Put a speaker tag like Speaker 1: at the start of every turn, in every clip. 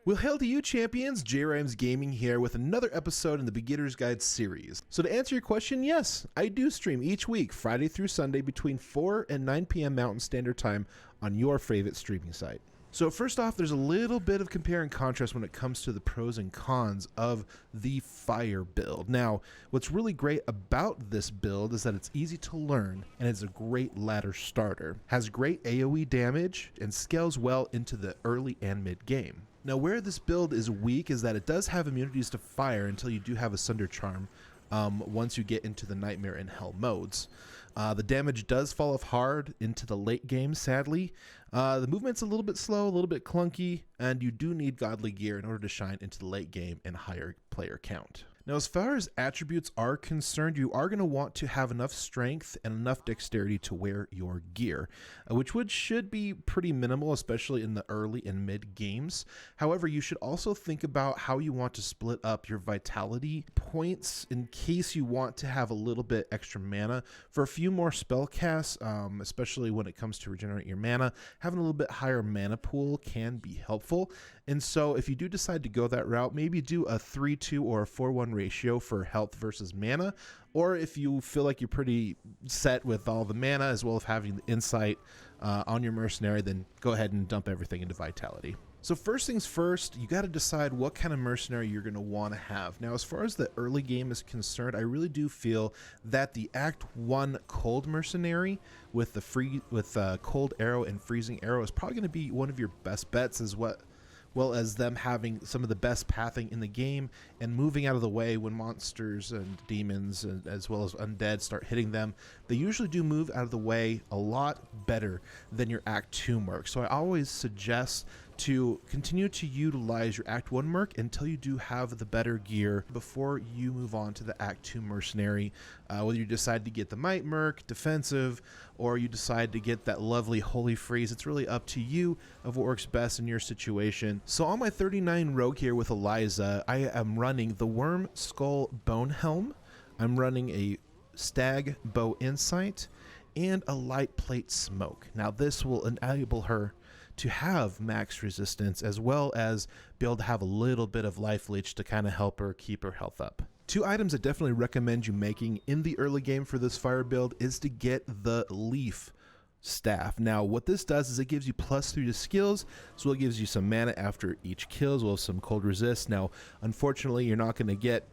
Speaker 1: Well, hail to you, champions! JayReimsGaming here with another episode in the Beginner's Guide series. So to answer your question, yes, I do stream each week, Friday through Sunday, between 4 and 9 p.m. Mountain Standard Time on your favorite streaming site. So first off, there's a little bit of compare and contrast when it comes to the pros and cons of the fire build. Now, what's really great about this build is that it's easy to learn and it's a great ladder starter. Has great AoE damage and scales well into the early and mid game. Now, where this build is weak is that it does have immunities to fire until you do have a Sunder Charm once you get into the Nightmare and Hell modes. The damage does fall off hard into the late game, sadly. The movement's a little bit slow, a little bit clunky, and you do need godly gear in order to shine into the late game and higher player count. Now, as far as attributes are concerned, you are going to want to have enough strength and enough dexterity to wear your gear, which should be pretty minimal, especially in the early and mid games. However, you should also think about how you want to split up your vitality points in case you want to have a little bit extra mana for a few more spell casts, especially when it comes to regenerate your mana. Having a little bit higher mana pool can be helpful. And so if you do decide to go that route, maybe do a 3-2 or a 4-1 ratio for health versus mana. Or if you feel like you're pretty set with all the mana as well as having the insight on your mercenary, then go ahead and dump everything into vitality. So first things first, you got to decide what kind of mercenary you're going to want to have. Now, as far as the early game is concerned, I really do feel that the Act 1 Cold Mercenary with the Cold Arrow and Freezing Arrow is probably going to be one of your best bets, as well as them having some of the best pathing in the game and moving out of the way when monsters and demons as well as undead start hitting them. They usually do move out of the way a lot better than your Act 2 merc. So I always suggest to continue to utilize your Act 1 merc until you do have the better gear before you move on to the Act 2 mercenary. Whether you decide to get the Might merc, defensive, or you decide to get that lovely Holy Freeze, it's really up to you of what works best in your situation. So on my 39 rogue here with Eliza, I am running the Worm Skull Bone Helm. I'm running a Stag Bow Insight and a Light Plate Smoke. Now this will enable her to have max resistance as well as be able to have a little bit of life leech to kind of help her keep her health up. Two items I definitely recommend you making in the early game for this fire build is to get the Leaf Staff. Now what this does is it gives you +3 to skills, so it gives you some mana after each kill as well as some cold resist. Now unfortunately you're not going to get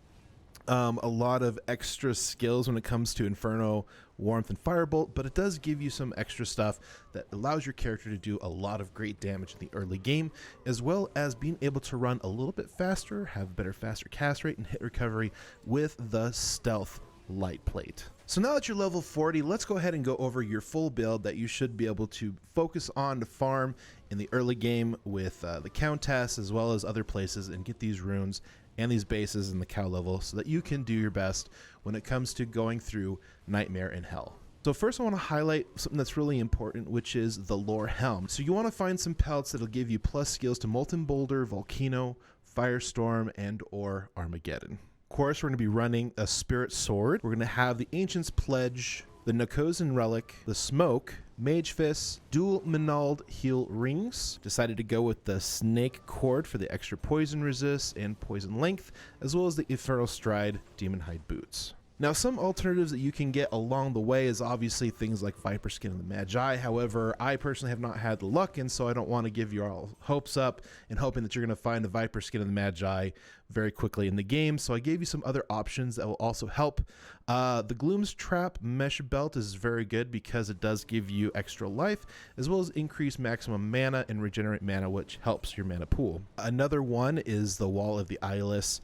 Speaker 1: a lot of extra skills when it comes to Inferno, Warmth, and Firebolt, but it does give you some extra stuff that allows your character to do a lot of great damage in the early game, as well as being able to run a little bit faster, have better faster cast rate and hit recovery with the Stealth Light Plate. So now that you're level 40, let's go ahead and go over your full build that you should be able to focus on to farm in the early game with the Countess as well as other places and get these runes and these bases in the cow level so that you can do your best when it comes to going through Nightmare and Hell. So first I want to highlight something that's really important, which is the Lore Helm. So you want to find some pelts that'll give you plus skills to Molten Boulder, Volcano, Firestorm, and or Armageddon. Of course, we're going to be running a Spirit Sword. We're going to have the Ancient's Pledge, the Nokozan Relic, the Smoke, Mage Fist, dual Menald Heal Rings. Decided to go with the Snake Cord for the extra poison resist and poison length, as well as the Infernal Stride Demon Hide Boots. Now, some alternatives that you can get along the way is obviously things like Viper Skin and the Magi. However, I personally have not had the luck, and so I don't want to give you all hopes up and hoping that you're going to find the Viper Skin and the Magi very quickly in the game. So I gave you some other options that will also help. The Gloom's Trap Mesh Belt is very good because it does give you extra life, as well as increase maximum mana and regenerate mana, which helps your mana pool. Another one is the Wall of the Eyeless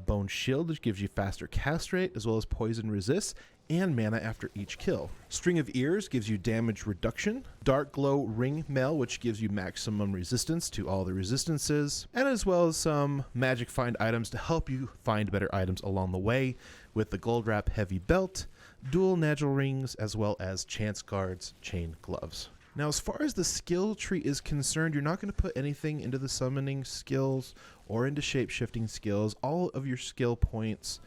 Speaker 1: Bone Shield, which gives you faster cast rate as well as poison resist and mana after each kill. String of Ears gives you damage reduction. Dark Glow Ring Mail, which gives you maximum resistance to all the resistances, and as well as some magic find items to help you find better items along the way with the Gold Wrap Heavy Belt, dual Nagel Rings, as well as Chance Guards Chain Gloves. Now, as far as the skill tree is concerned, you're not going to put anything into the summoning skills or into shape-shifting skills. All of your skill points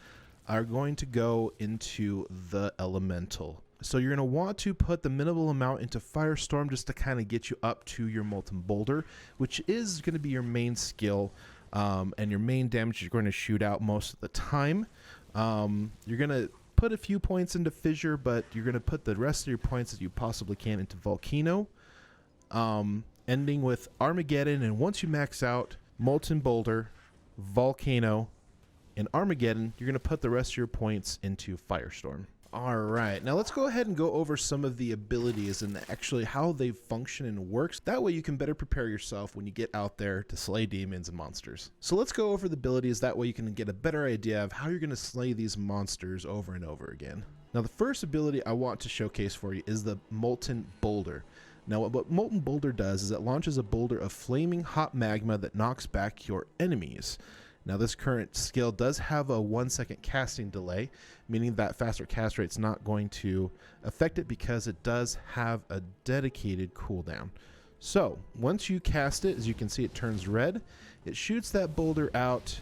Speaker 1: are going to go into the elemental So you're going to want to put the minimal amount into Firestorm just to kind of get you up to your Molten Boulder, which is going to be your main skill and your main damage you're going to shoot out most of the time. You're going to put a few points into Fissure, but you're going to put the rest of your points that you possibly can into Volcano, ending with Armageddon. And once you max out Molten Boulder, Volcano, and Armageddon, you're going to put the rest of your points into Firestorm. All right, now let's go ahead and go over some of the abilities and actually how they function and works. That way you can better prepare yourself when you get out there to slay demons and monsters. So let's go over the abilities. That way you can get a better idea of how you're going to slay these monsters over and over again. Now the first ability I want to showcase for you is the Molten Boulder. Now what Molten Boulder does is it launches a boulder of flaming hot magma that knocks back your enemies. Now this current skill does have a 1-second casting delay, meaning that faster cast rate's not going to affect it because it does have a dedicated cooldown. So once you cast it, as you can see, it turns red. It shoots that boulder out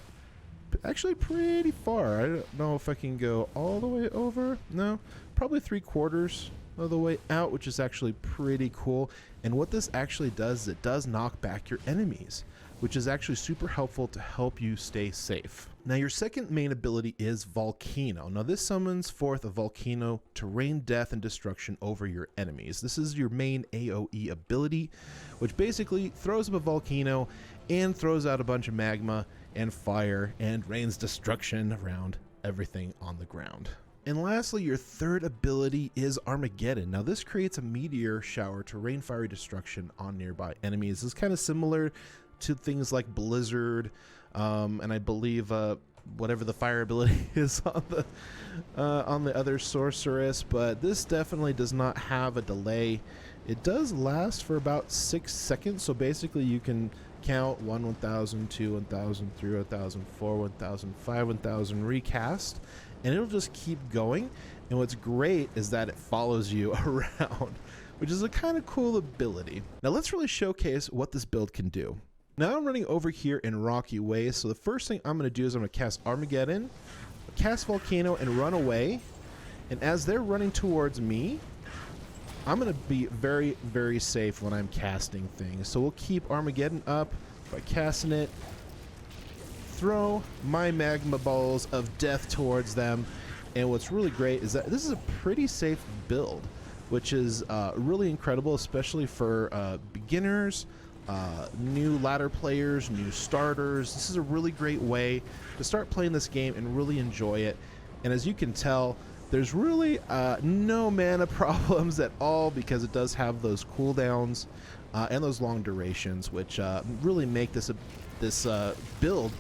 Speaker 1: actually pretty far. I don't know if I can go all the way over. No, probably 3/4 of the way out, which is actually pretty cool. And what this actually does is it does knock back your enemies, which is actually super helpful to help you stay safe. Now your second main ability is Volcano. Now this summons forth a volcano to rain death and destruction over your enemies. This is your main AoE ability, which basically throws up a volcano and throws out a bunch of magma and fire and rains destruction around everything on the ground. And lastly, your third ability is Armageddon. Now this creates a meteor shower to rain fiery destruction on nearby enemies. This is kind of similar to things like Blizzard, and I believe whatever the fire ability is on the other sorceress, but this definitely does not have a delay. It does last for about 6 seconds, so basically you can count 1, 1000, 2, 1000, 3, 1000, 4, 1000, 5, 1000 recast, and it'll just keep going. And what's great is that it follows you around, which is a kind of cool ability. Now let's really showcase what this build can do. Now I'm running over here in Rocky Way, so the first thing I'm going to do is I'm going to cast Armageddon, cast Volcano, and run away. And as they're running towards me, I'm going to be very, very safe when I'm casting things. So we'll keep Armageddon up by casting it, throw my magma balls of death towards them. And what's really great is that this is a pretty safe build, which is really incredible, especially for beginners, new ladder players, new starters. This is a really great way to start playing this game and really enjoy it. And as you can tell, there's really no mana problems at all because it does have those cooldowns and those long durations, which really make this build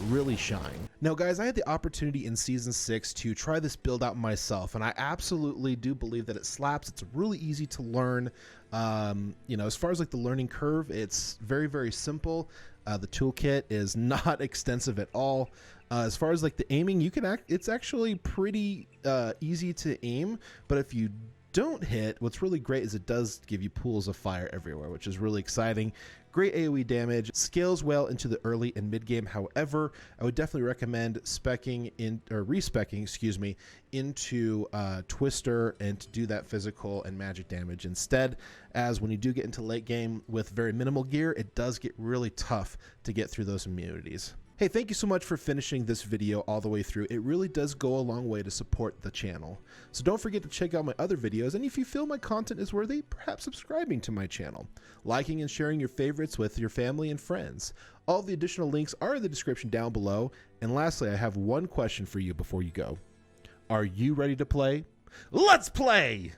Speaker 1: really shine. Now guys, I had the opportunity in Season 6 to try this build out myself, and I absolutely do believe that it slaps. It's really easy to learn. You know, as far as like the learning curve, it's very, very simple. The toolkit is not extensive at all. As far as like the aiming, it's actually pretty easy to aim, but if you don't hit, what's really great is it does give you pools of fire everywhere, which is really exciting. Great AoE damage, scales well into the early and mid game. However, I would definitely recommend respecing into Twister and to do that physical and magic damage instead, as when you do get into late game with very minimal gear, it does get really tough to get through those immunities. Hey, thank you so much for finishing this video all the way through. It really does go a long way to support the channel. So don't forget to check out my other videos, and if you feel my content is worthy, perhaps subscribing to my channel, liking and sharing your favorites with your family and friends. All the additional links are in the description down below. And lastly, I have one question for you before you go. Are you ready to play? Let's play!